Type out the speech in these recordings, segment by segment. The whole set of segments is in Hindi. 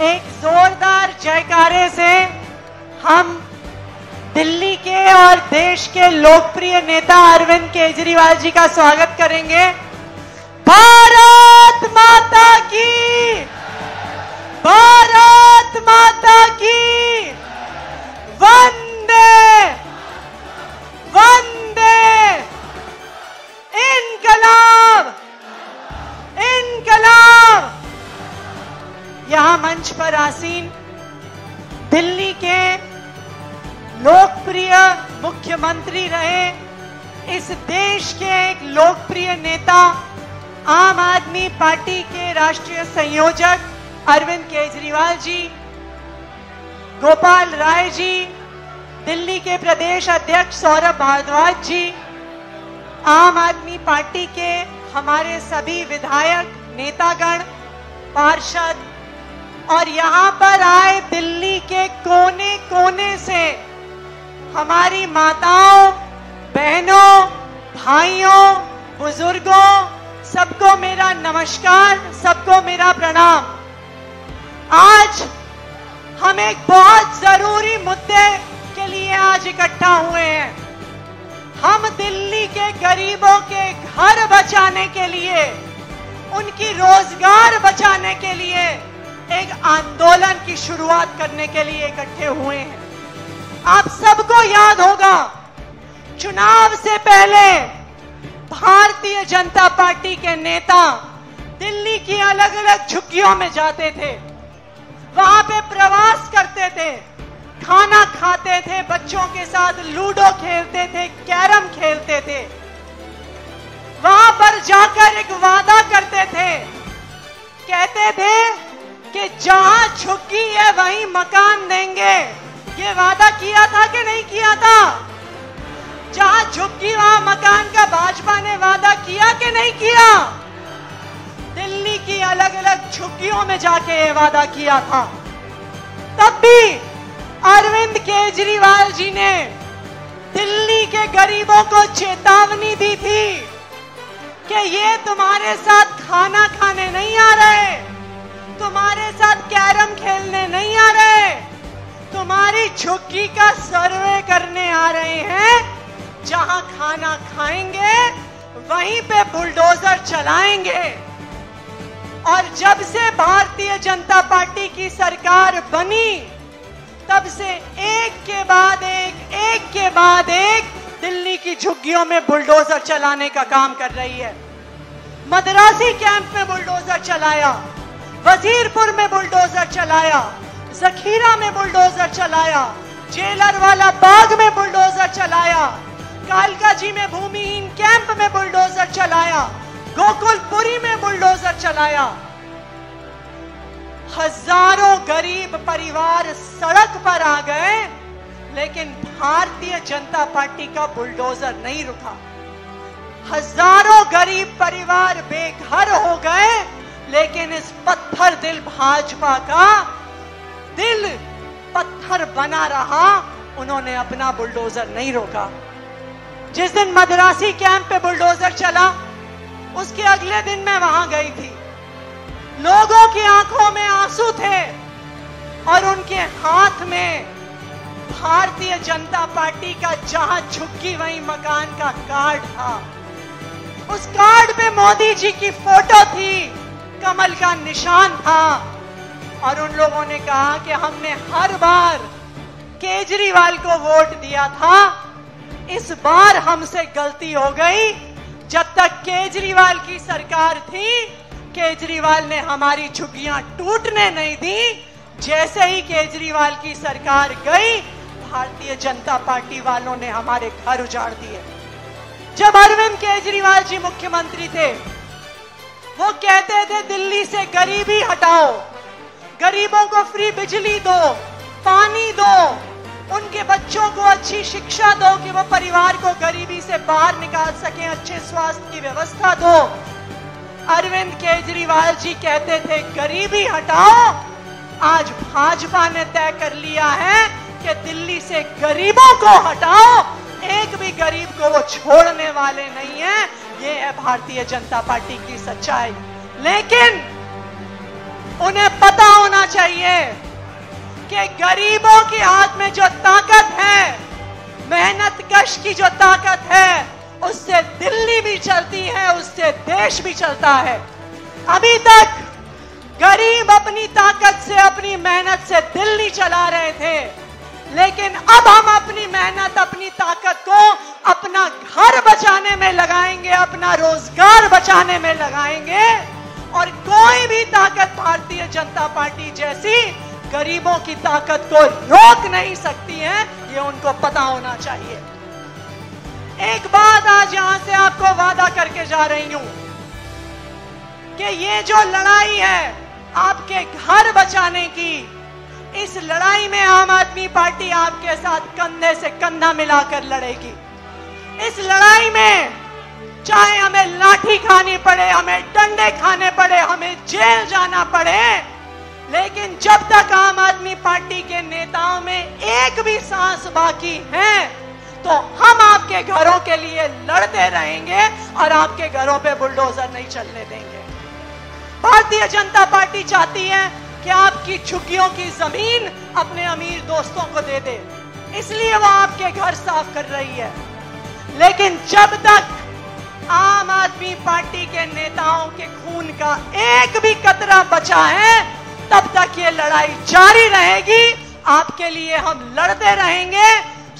एक जोरदार जयकारे से हम दिल्ली के और देश के लोकप्रिय नेता अरविंद केजरीवाल जी का स्वागत करेंगे। भारत माता की, भारत माता की, वंदे वंदे, इनकलाब इनकलाब। यहां मंच पर आसीन दिल्ली के लोकप्रिय मुख्यमंत्री रहे, इस देश के एक लोकप्रिय नेता, आम आदमी पार्टी के राष्ट्रीय संयोजक अरविंद केजरीवाल जी, गोपाल राय जी, दिल्ली के प्रदेश अध्यक्ष सौरभ भारद्वाज जी, आम आदमी पार्टी के हमारे सभी विधायक, नेतागण, पार्षद और यहां पर आए दिल्ली के कोने कोने से हमारी माताओं, बहनों, भाइयों, बुजुर्गों, सबको मेरा नमस्कार, सबको मेरा प्रणाम। आज हम एक बहुत जरूरी मुद्दे के लिए आज इकट्ठा हुए हैं। हम दिल्ली के गरीबों के घर बचाने के लिए, उनकी रोजगार बचाने के लिए एक आंदोलन की शुरुआत करने के लिए इकट्ठे हुए हैं। आप सबको याद होगा, चुनाव से पहले भारतीय जनता पार्टी के नेता दिल्ली की अलग अलग झुग्गियों में जाते थे, वहां पे प्रवास करते थे, खाना खाते थे, बच्चों के साथ लूडो खेलते थे, कैरम खेलते थे। वहां पर जाकर एक वादा करते थे, कहते थे कि जहां झुग्गी है वहीं मकान देंगे। ये वादा किया था कि नहीं किया था? जहां झुग्गी वहां मकान का भाजपा ने वादा किया कि नहीं किया? दिल्ली की अलग अलग झुग्गियों में जाके ये वादा किया था। तब भी अरविंद केजरीवाल जी ने दिल्ली के गरीबों को चेतावनी दी थी कि ये तुम्हारे साथ खाना खाने नहीं आ रहे, तुम्हारे साथ कैरम खेलने नहीं आ रहे, तुम्हारी झुग्गी का सर्वे करने आ रहे हैं। जहां खाना खाएंगे वहीं पे बुलडोजर चलाएंगे। और जब से भारतीय जनता पार्टी की सरकार बनी, तब से एक के बाद एक दिल्ली की झुग्गियों में बुलडोजर चलाने का काम कर रही है। मद्रासी कैंप में बुलडोजर चलाया, वजीरपुर में बुलडोजर चलाया, जखीरा में बुलडोजर चलाया, जेलर वाला बाग में बुलडोजर चलाया, कालकाजी में भूमिहीन कैंप में बुलडोजर चलाया, गोकुलपुरी में बुलडोजर चलाया। हजारों गरीब परिवार सड़क पर आ गए, लेकिन भारतीय जनता पार्टी का बुलडोजर नहीं रुका। हजारों गरीब परिवार बेघर हो गए, लेकिन इस पत्थर दिल भाजपा का दिल पत्थर बना रहा, उन्होंने अपना बुलडोजर नहीं रोका। जिस दिन मद्रासी कैंप पे बुलडोजर चला, उसके अगले दिन मैं वहां गई थी। लोगों की आंखों में आंसू थे और उनके हाथ में भारतीय जनता पार्टी का जहां झुग्गी वहीं मकान का कार्ड था। उस कार्ड पे मोदी जी की फोटो थी, कमल का निशान था, और उन लोगों ने कहा कि हमने हर बार केजरीवाल को वोट दिया था, इस बार हमसे गलती हो गई। जब तक केजरीवाल की सरकार थी, केजरीवाल ने हमारी झुग्गियां टूटने नहीं दी। जैसे ही केजरीवाल की सरकार गई, भारतीय जनता पार्टी वालों ने हमारे घर उजाड़ दिए। जब अरविंद केजरीवाल जी मुख्यमंत्री थे, वो कहते थे दिल्ली से गरीबी हटाओ, गरीबों को फ्री बिजली दो, पानी दो, उनके बच्चों को अच्छी शिक्षा दो कि वो परिवार को गरीबी से बाहर निकाल सकें, अच्छे स्वास्थ्य की व्यवस्था दो। अरविंद केजरीवाल जी कहते थे गरीबी हटाओ। आज भाजपा ने तय कर लिया है कि दिल्ली से गरीबों को हटाओ, एक छोड़ने वाले नहीं हैं। ये है भारतीय जनता पार्टी की सच्चाई। लेकिन उन्हें पता होना चाहिए कि गरीबों के हाथ में जो ताकत है, मेहनत कश की जो ताकत है, उससे दिल्ली भी चलती है, उससे देश भी चलता है। अभी तक गरीब अपनी ताकत से, अपनी मेहनत से दिल्ली चला रहे थे, लेकिन अब हम अपनी मेहनत, अपनी ताकत को अपना घर बचाने में लगाएंगे, अपना रोजगार बचाने में लगाएंगे। और कोई भी ताकत भारतीय जनता पार्टी जैसी गरीबों की ताकत को रोक नहीं सकती है, ये उनको पता होना चाहिए। एक बात आज यहां से आपको वादा करके जा रही हूं कि ये जो लड़ाई है आपके घर बचाने की, इस लड़ाई में आम आदमी पार्टी आपके साथ कंधे से कंधा मिलाकर लड़ेगी। इस लड़ाई में चाहे हमें लाठी खानी पड़े, हमें डंडे खाने पड़े, हमें जेल जाना पड़े, लेकिन जब तक आम आदमी पार्टी के नेताओं में एक भी सांस बाकी है, तो हम आपके घरों के लिए लड़ते रहेंगे और आपके घरों पे बुलडोजर नहीं चलने देंगे। भारतीय जनता पार्टी चाहती है कि आपकी झुग्गियों की जमीन अपने अमीर दोस्तों को दे दे, इसलिए वो आपके घर साफ कर रही है। लेकिन जब तक आम आदमी पार्टी के नेताओं के खून का एक भी कतरा बचा है, तब तक ये लड़ाई जारी रहेगी। आपके लिए हम लड़ते रहेंगे,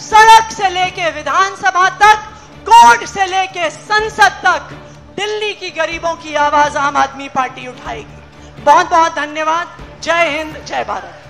सड़क से लेके विधानसभा तक, कोर्ट से लेके संसद तक दिल्ली की गरीबों की आवाज आम आदमी पार्टी उठाएगी। बहुत बहुत धन्यवाद। जय हिंद, जय भारत।